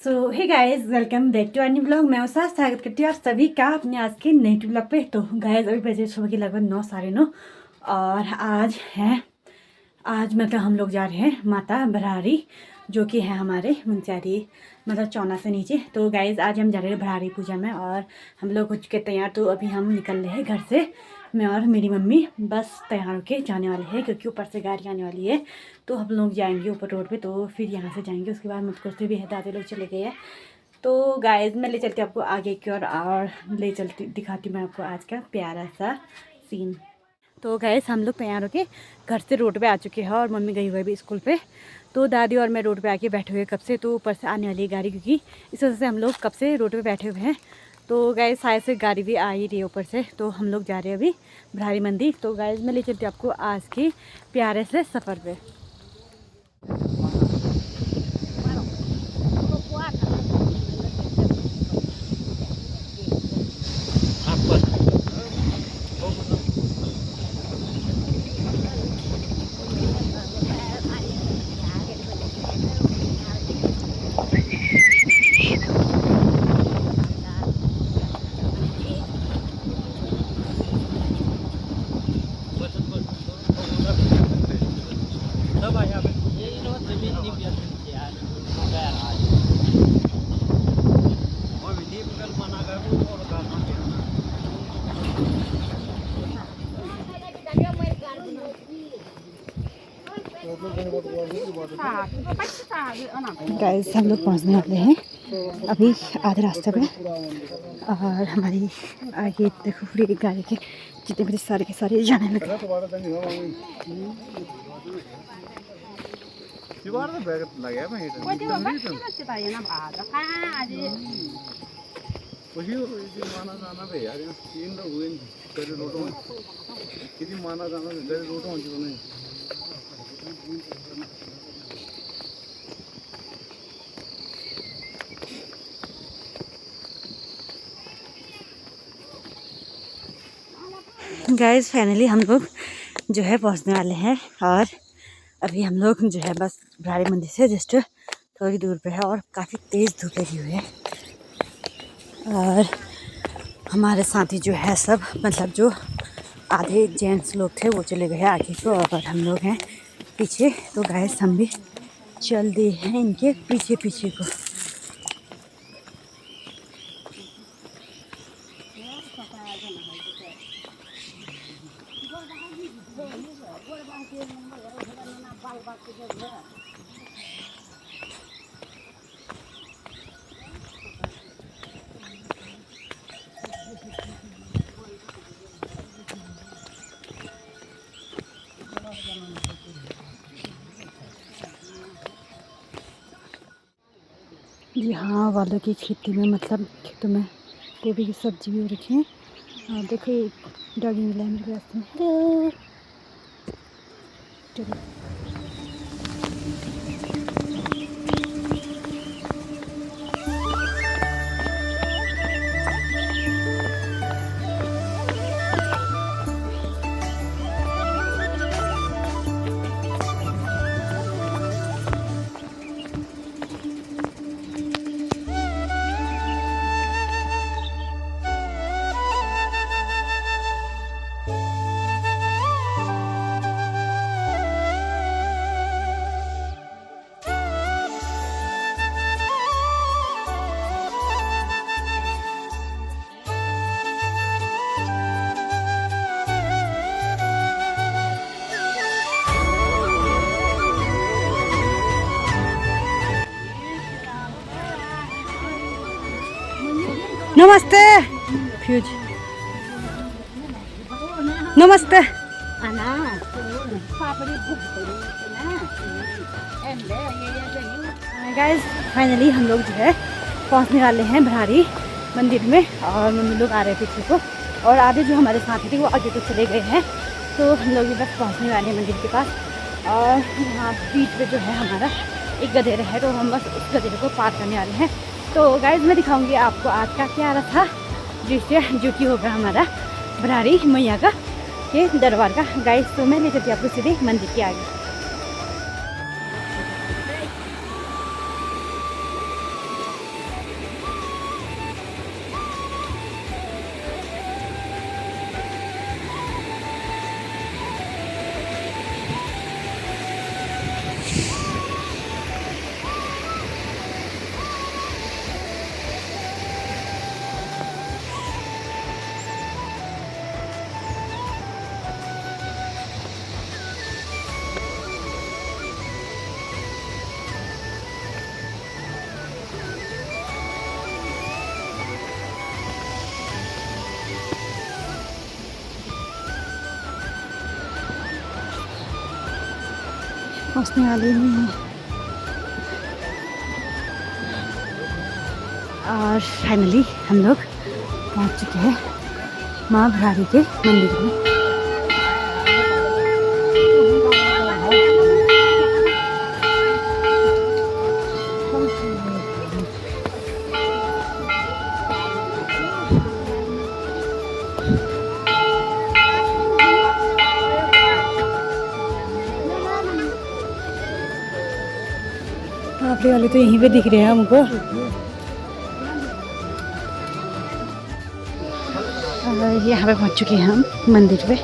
So hey guys, welcome back to अन्य blog. मैं उसा स्वागत करती हूँ आप सभी का अपने आज के नए ब्लॉग पे। तो गाइस अभी बजे सुबह के लगभग 9 साढ़े 9 और आज मतलब हम लोग जा रहे हैं माता भरारी, जो कि है हमारे मुंशियारी मतलब चौना से नीचे। तो गाइस आज हम जा रहे हैं भरारी पूजा में और हम लोग हो चुके तैयार। तो अभी हम निकल रहे हैं घर से, मैं और मेरी मम्मी बस तैयार होके जाने वाले हैं क्योंकि ऊपर से गाड़ी आने वाली है। तो हम लोग जाएंगे ऊपर रोड पे, तो फिर यहाँ से जाएंगे। उसके बाद मुझको से भी है, दादी लोग चले गए हैं। तो गाइस मैं ले चलती हूँ आपको आगे की ओर और ले चलती दिखाती हूँ मैं आपको आज का प्यारा सा सीन। तो गाइस हम लोग तैयार होके घर से रोड पे आ चुके हैं और मम्मी गई हुई भी स्कूल पे। तो दादी और मैं रोड पे आके बैठे हुए कब से, तो ऊपर से आने वाली है गाड़ी क्योंकि इस वजह से हम लोग कब से रोड पे बैठे हुए हैं। तो गाइस शायद से गाड़ी भी आ ही रही है ऊपर से। तो हम लोग जा रहे हैं अभी भरारी मंदिर। तो गाइस मैं ले चलती हूँ आपको आज की प्यारे से सफ़र पे। गाइस हम लोग पहुंचने वाले हैं अभी आधे रास्ते पे और हमारी आगे देखो पूरी गाड़ी के जितने भी सारे के सारे जाने लगे। गाइस फाइनली हम लोग जो है पहुंचने वाले हैं और अभी हम लोग जो है बस भरारी मंदिर से जस्ट थोड़ी दूर पे है और काफ़ी तेज़ धूप लगी हुई है। और हमारे साथी जो है सब मतलब जो आधे जेंट्स लोग थे वो चले गए आगे को और हम लोग हैं पीछे। तो गाइस हम भी चल दिए हैं इनके पीछे पीछे को। जी हाँ, वालों की खेती में मतलब खेतों में गोभी की सब्जी भी हो रखी है। और देखो ये डॉगी मिला है मेरे रास्ते में। हेलो चलो। नमस्ते फ्यूज, नमस्ते। गाइस फाइनली हम लोग जो है पहुंचने वाले हैं भरारी मंदिर में और मम्मी लोग आ रहे हैं पीछे को और आधे जो हमारे साथी थे वो आगे को चले गए हैं। तो हम लोग भी बस पहुंचने वाले हैं मंदिर के पास और यहाँ बीच पे जो है हमारा एक गधेरा है, तो हम बस उस गधेरे को पार करने वाले हैं। तो गाइस मैं दिखाऊंगी आपको आज का क्या रहा था दृश्य जो कि होगा हमारा भरारी मैया का के दरबार का। गाइस तो मैं ले चलती आपको सीधे मंदिर के आगे। पहुंचने वाले हैं और फाइनली हम लोग पहुंच चुके हैं माँ भराड़ी के मंदिर में। आपके वाले तो यहीं पे दिख रहे हैं हमको। यहाँ पे पहुँच चुके हैं हम मंदिर पे।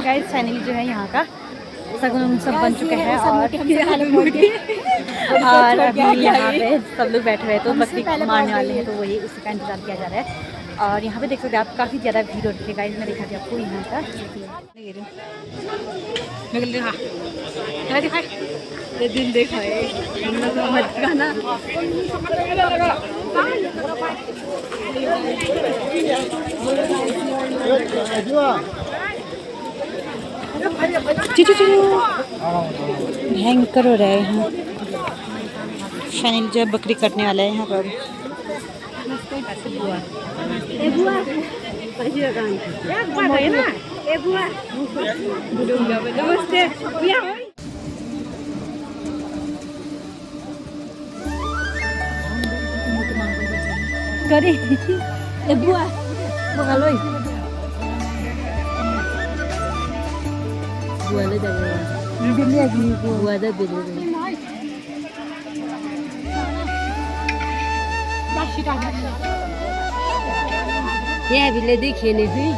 गाइस फाइनली जो है यहाँ का सगुन सब बन चुके हैं और अभी यहाँ पे सब लोग बैठे हुए तो बकरी मारने वाले हैं तो वही उसी का इंतजार किया जा रहा है। और यहाँ पे देख सकते हैं आप काफ़ी ज़्यादा भीड़ हो रही है गाइस। मैं दिखाती हूँ आपको यहाँ का दिन देखा भयंकर हो रहा है यहाँ। फाइनली जो बकरी कटने वाला है यहाँ पर। करे बुआ बुआ buat ada dah lagi buat ada dulu ya bila देखे नहीं हुई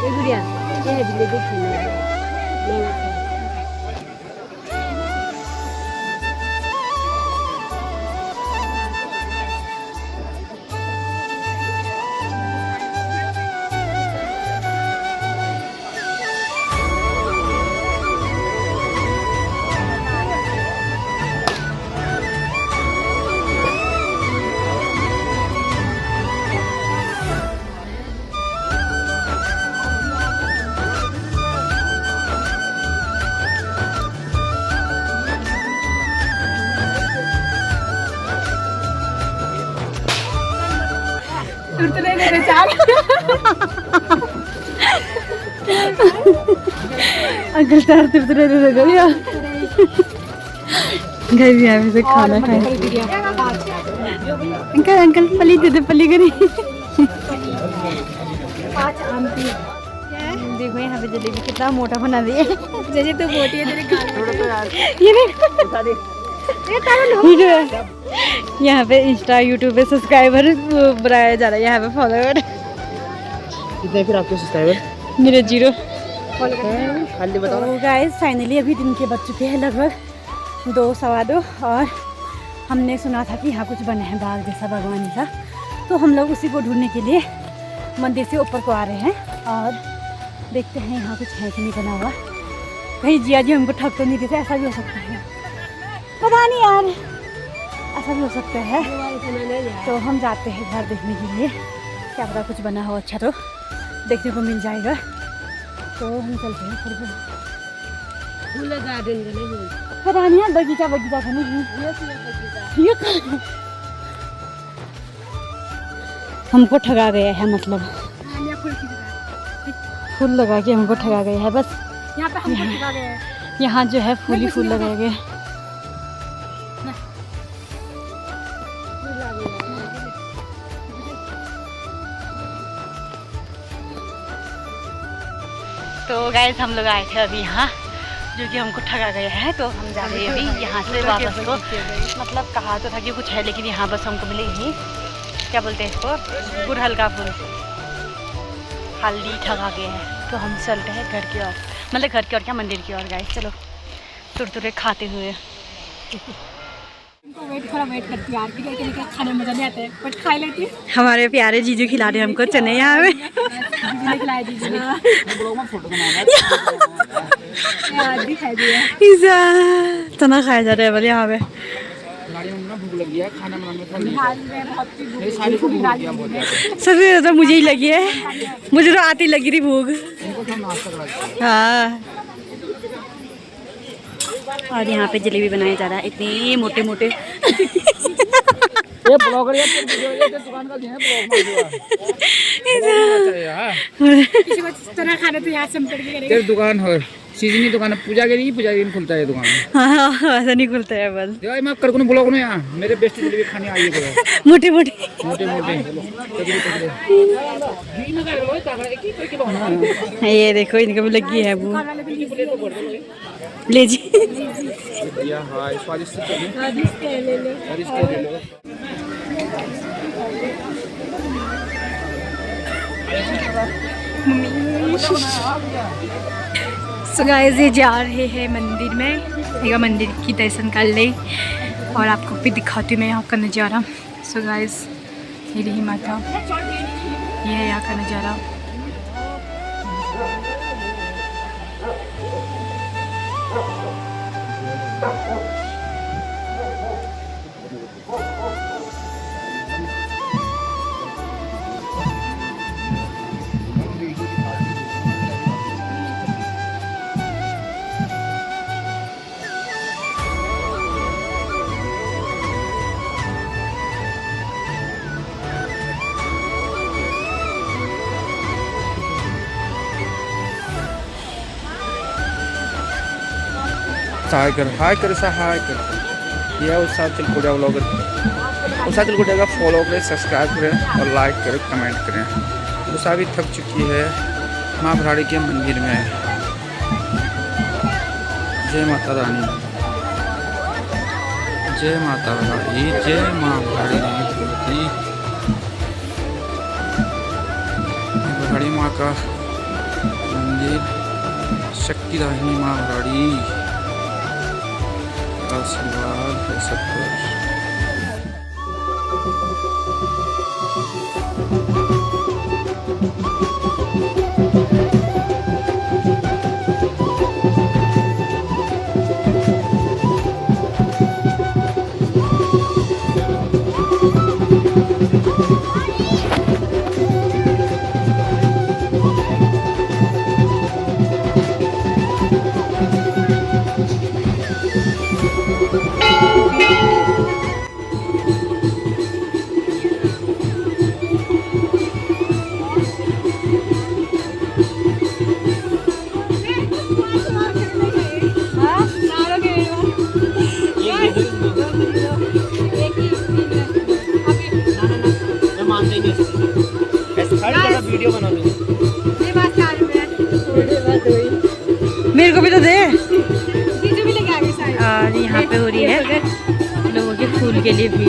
ये गुड़िया ये bila देखे नहीं अंकल चार तुरतुरे दे दो यार घर भी आवे से खाना खाए। अंकल अंकल पली दे दे पली करी देखो यहाँ पे जलेबी कितना मोटा बना दिया जैसे तो मोटी है तेरे ये यहाँ पे इंस्टा यूट्यूब पे सब्सक्राइबर बढ़ाया जा रहा है। यहाँ पे फॉलोअर कितने फिर आपके सब्सक्राइबर? मेरे 0 खाली बताओ। तो गाइस फाइनली अभी दिन के बज चुके हैं लगभग 2 सवा 2 और हमने सुना था कि यहाँ कुछ बने हैं बाग जैसा भगवान सा, तो हम लोग उसी को ढूंढने के लिए मंदिर से ऊपर को आ रहे हैं और देखते हैं यहाँ कुछ है कि नहीं बना हुआ। कहीं जिया जी हमको ठग तो नहीं देते, ऐसा भी हो सकता है पता नहीं यार, ऐसा भी हो सकता है। तो हम जाते हैं घर देखने के लिए, क्या पता कुछ बना हो अच्छा तो देखने को मिल जाएगा। तो हम चलते हैं फिर फूल गार्डन पता नहीं यार, बगीचा बगीचा था नहीं ये हमको ठगा गया है, मतलब फूल लगा के हमको ठगा गया है बस। यहाँ पे हमको ठगा गया है, यहाँ जो है फूल ही फूल लगाए गए। तो गाइस हम लोग आए थे अभी यहाँ, जो कि हमको ठगा गया है, तो हम जा रहे हैं अभी यहाँ से वापस को। मतलब कहा तो था कि कुछ है, लेकिन यहाँ बस हमको मिले ही, क्या बोलते हैं इसको, गुड़हल का फूल, हल्दी ठगा गया है। तो हम चलते हैं घर की ओर, मतलब घर की ओर क्या, मंदिर की ओर। गाइस चलो तुरतुरे खाते हुए। थोड़ा वेट करती यार, कि खाने में मजा नहीं आता है, बट खा लेती है। हमारे प्यारे जीजू खिला रहे हैं हमको चने यहाँ में। जीजू ने खिलाया, जीजू ने आज भी खा दिया। चना खाया जा रहा है बोले यहाँ पे। भूख लगी है, खाना बनाने सबसे ज़्यादा मुझे ही लगी है, मुझे तो आती लगी रही भूख। हाँ, और यहाँ पे जलेबी बनाया जा रहा है, इतने मोटे मोटे। ये ब्लॉगर यार, दुकान का है, किसी को तरह खाना तो यहाँ से हम करके करेंगे। तेरी दुकान हो, सीजनी दुकान है, पूजा के लिए, पूजा के दिन खुलता है दुकान। हाँ, ऐसा नहीं खुलता है बस। यार मैं कर को ब्लॉग में यहाँ मेरे बेस्ट जलेबी खाने आई है। मोटे मोटे मोटे मोटे ये देखो, इनका भी लगी है भूख। ले जी। हां स्वादिष्ट ले लो। सो गाइस ये जा रहे हैं मंदिर में, एक मंदिर की दर्शन कर ले और आपको भी दिखाती हूँ मैं यहाँ का नज़ारा। सो गाइस ये रही माता, ये है यहाँ का नज़ारा। हाय कर सहाय कर। यह उस साथ चिलकुटिया ब्लॉगर, उस साथ चिलकुटिया का फॉलो करें, सब्सक्राइब करें और लाइक करें, कमेंट करें। उषा भी थक चुकी है माँ भराड़ी के मंदिर में। जय माता रानी, जय माता रानी, जय माँ भराड़ी देवी। भराड़ी माँ का मंदिर, शक्तिदाहिनी माँ भराड़ी आशीर्वाद है सब पर। वीडियो बना दूँ, मेरे को भी तो दे। भी लेके आ गए सारे। और यहाँ पे हो रही है लोगों के फूल के लिए भीड़।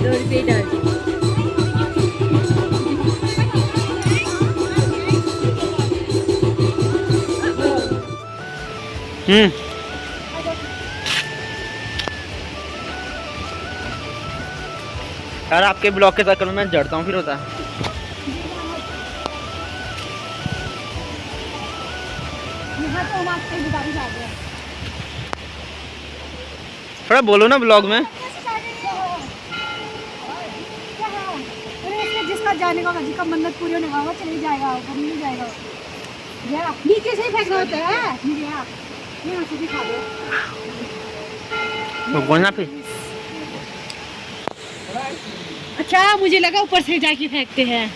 2 रुपये डाल। यार आपके ब्लॉग के चक्कर में मैं जड़ता हूँ, फिर होता है। थोड़ा बोलो ना ब्लॉग में। जिसका जाने का, जिसका मन्नत पूरी होने का, चले जाएगा, नहीं जाएगा। नीचे से ही फेंकना होता है, यहाँ से दिखा दो। बोलना फिर। अच्छा मुझे लगा ऊपर से जाके फेंकते हैं,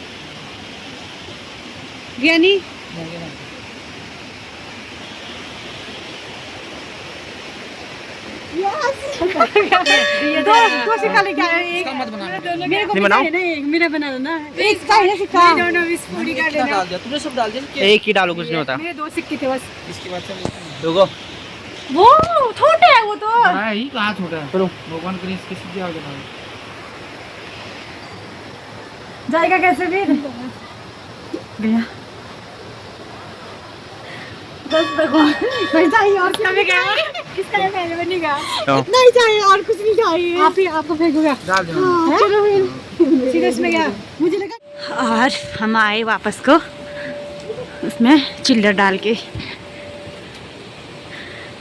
यानी Yeah. दो सिक्का लेके आया एक मत बना मेरे को नहीं बनाओ। नहीं मेरा बना ना एक का है सिक्का दोनों इस पूरी का लेना डाल दिया तूने, सब डाल दिया। एक ही डालो, कुछ नहीं होता। मेरे 2 सिक्के थे बस इसके बाद से रुको, वो छोटे है वो तो ही कहाँ छोटा है। चलो भगवान करे इसके सीधे आगे डालो। जाएगा कैसे फिर गया बस भगवान नहीं चाहिए और क्या भी गया किसका है पहले बनेगा नहीं चाहिए और कुछ नहीं चाहिए आप ही आपको फेंकूंगा डाल दो। हाँ, चलो फिर सीरियस में गया मुझे लगा और हम आए वापस को उसमें चिल्लर डाल के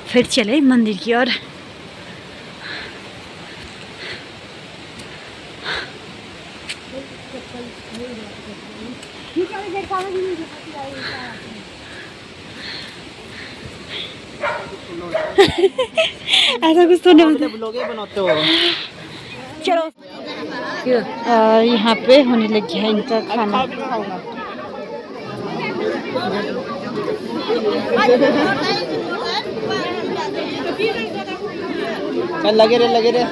फिर चले मंदिर की ओर। ऐसा कुछ तो नहीं ब्लॉगे बनाते हो। चलो और यहाँ पे होने लग गया है इनका खाना। चल लगे रे।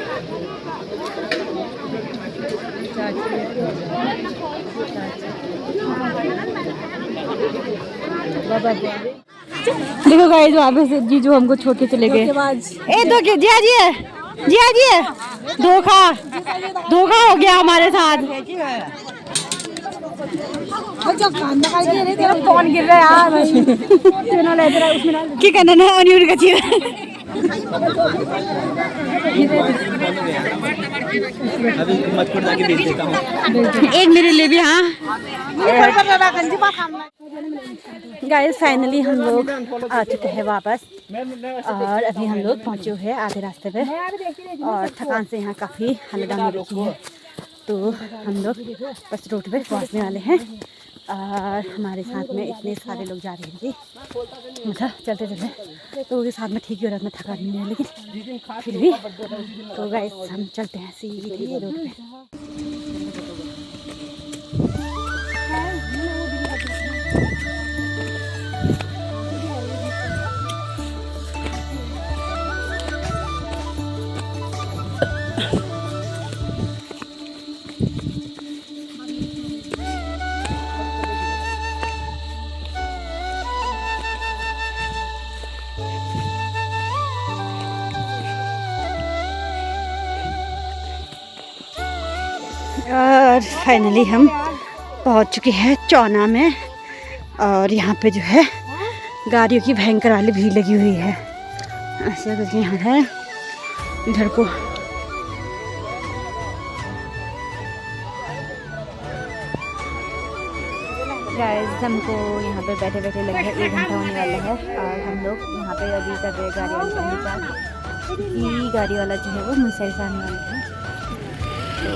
देखो गाइस वहाँ पे से जीजू हमको छोड़ के चले गए। ए तो क्या जी धोखा हो गया हमारे साथ। कौन गिर रहा है यार की करना ना अनियर का चीज अभी मजकूर जाके बेच देता हूँ। एक मेरे लिए भी। हाँ गाइस फाइनली हम लोग आ चुके हैं वापस और अभी हम लोग पहुँचे हुए हैं आधे रास्ते पे और थकान से यहाँ काफ़ी हालत हो रखी है तो हम लोग बस रोड पे पहुँचने वाले हैं और हमारे साथ में इतने सारे लोग जा रहे हैं कि मतलब चलते तो उनके साथ में ठीक ही हो रहा है, थकान नहीं है लेकिन फिर भी तो गाइस हम चलते हैं सीधे रोड पे। और फाइनली हम पहुंच चुके हैं चौना में और यहाँ पे जो है गाड़ियों की भयंकर वाली भीड़ लगी हुई है। ऐसा कुछ यहाँ है इधर को। गाइस हमको यहाँ पे बैठे बैठे लग गया 1 घंटा होने वाला है और हम लोग यहाँ पे अभी कर रहे गाड़ी वाले का इंतजार कि गाड़ी वाला जो है वो मुझसे से आने वाला है तो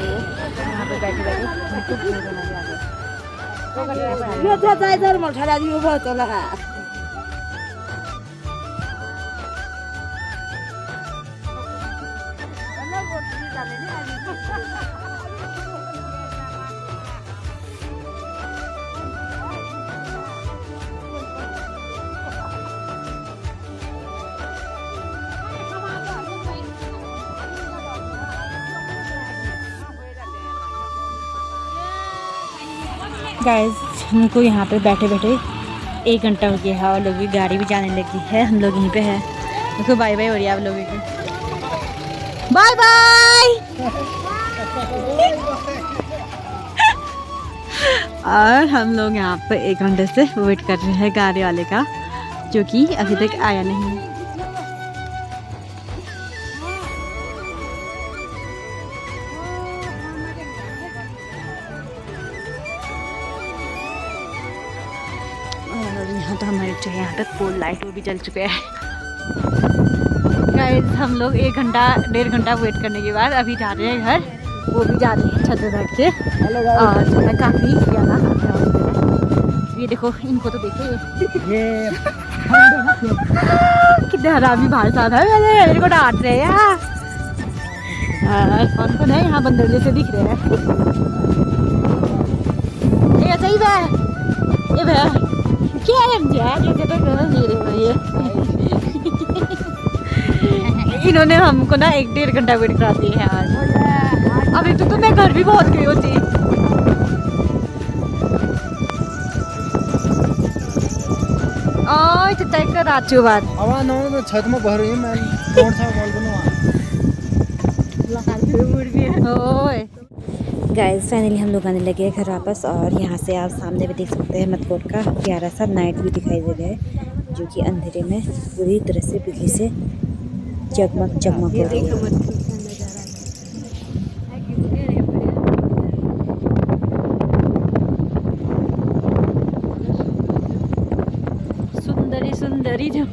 यहाँ पे बैठे बैठे हमको भीड़ बना के आ गया। गाइस हमको यहाँ पे बैठे बैठे 1 घंटा हो गया है और लोगों की गाड़ी भी जाने लगी है। हम लोग यहीं पे हैं। देखो बाय बाय हो रही है आप लोगों की। Bye bye. और हम लोग यहाँ पे 1 घंटे से वेट कर रहे हैं गाड़ी वाले का जो कि अभी तक आया नहीं है। यहाँ तो हमारे जो यहाँ पे पोल लाइट वो भी जल चुके हैं। गाइस हम लोग 1-1.5 घंटा वेट करने के बाद अभी जा रहे हैं घर। वो भी जा रहे हैं छत पे बैठ के और मैं काफ़ी ज़्यादा ये देखो इनको तो देखो ये कितने हरामी भाई साहब है मेरे को डांट रहे हैं यार। कौन है यहाँ बंदर जैसे दिख रहे हैं। ये सही है ये भैया क्या है ये तो नहीं रहे ये इन्होंने हमको ना 1-1.5 घंटा वेट करा दी है आज। अभी तो मैं घर भी पहुंच गई होती। तो तय कर रात बाद अब न छत में भर रही मैं कौन सा बॉल बनवा गाइस फाइनली हम लोग आने लगे घर वापस, और यहाँ से आप सामने भी देख सकते हैं मटकोट का प्यारा सा नाइट भी दिखाई दे रहा है, जो कि अंधेरे में पूरी तरह से बिजली से जगमग जगमग हो रही है। सुंदरी सुंदरी जो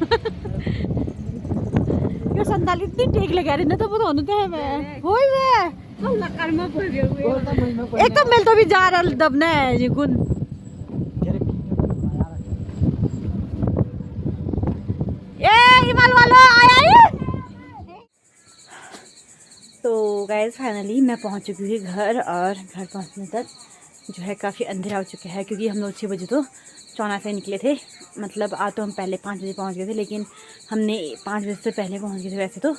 यो संताली इतनी टेक लगा रही ना तो वो होने तो है मैं होई वे एक तो मिल तो भी जा रहा दबना है जी गुन। ये हिमाल वाला आया ये। तो गाइस फाइनली मैं पहुंच चुकी हूँ घर, और घर पहुंचने तक जो है काफ़ी अंधेरा हो चुका है, क्योंकि हम लोग 6 बजे तो चौना से निकले थे। मतलब आ तो हम पहले 5 बजे पहुंच गए थे, लेकिन हमने 5 बजे से पहले पहुंच गए थे। वैसे तो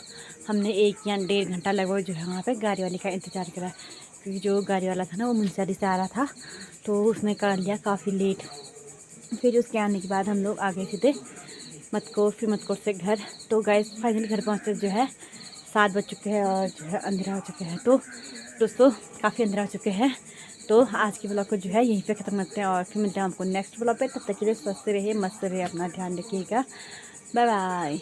हमने 1 या 1.5 घंटा लगभग जो है वहाँ पे गाड़ी वाले का इंतज़ार करा, क्योंकि जो गाड़ी वाला था ना वो मुंशियारी से आ रहा था, तो उसने कर लिया काफ़ी लेट। फिर उसके आने के बाद हम लोग आ गए थे मटकोट, फिर मटकोट से घर। तो गाइस फाइनली घर पहुँचते जो है 7 बज चुके हैं, और जो है अंधेरा हो चुके हैं। तो दोस्तों काफ़ी अंधेरा हो चुके हैं, तो आज के ब्लॉग को जो है यहीं पे ख़त्म करते हैं, और फिर मिलते हैं आपको नेक्स्ट ब्लॉग पे। तब तक के लिए स्वस्थ रहिए, मस्त रहिए, अपना ध्यान रखिएगा। Bye bye.